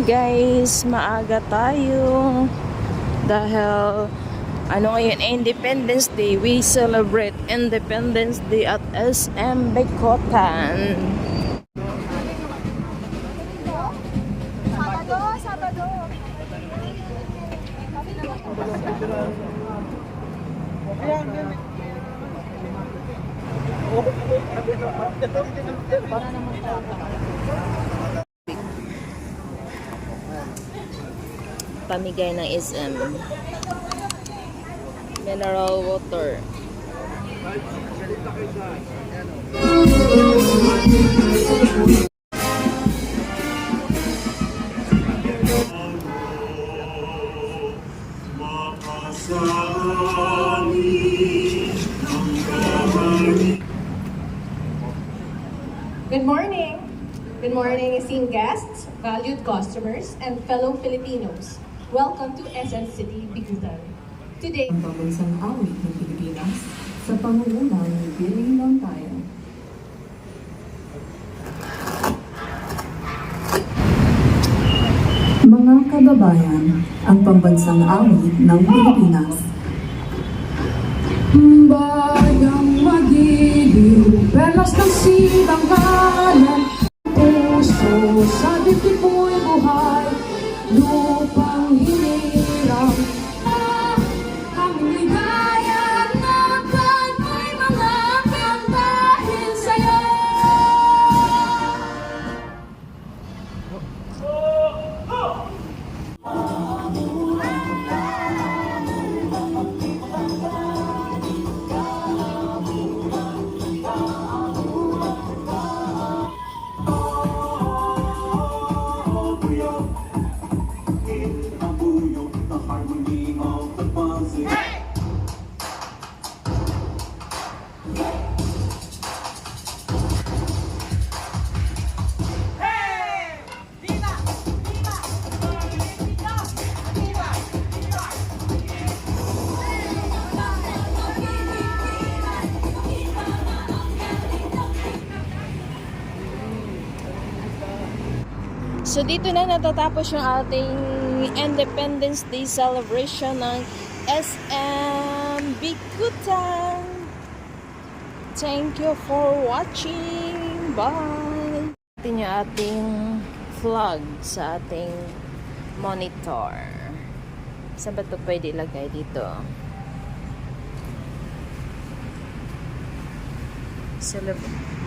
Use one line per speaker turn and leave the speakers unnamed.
guys, maaga tayo dahil ngayon Independence Day. We celebrate Independence Day at SM Bikotan.
Sabado.
Pamigay ng SM mineral water.
Good morning! Good morning, esteemed guests, valued customers, and fellow Filipinos. Welcome to SM City, Bikutan. Today,
Ang pambansang awit ng Pilipinas sa pangunguna ng Billy Montayo. Mga kababayan, ang pambansang awit ng Pilipinas.
Bayang magiliw, perlas ng silanganan, puso sa dibdib mo'y buhay, lupang hinirang. Ang ligaya natin ay mga kantahin sa'yo.
So dito na natatapos yung ating Independence Day celebration ng SM Bikutan. Thank you for watching. Bye! Ito yung ating flag sa ating monitor. Saan ba ito pwede ilagay dito? Celebrate.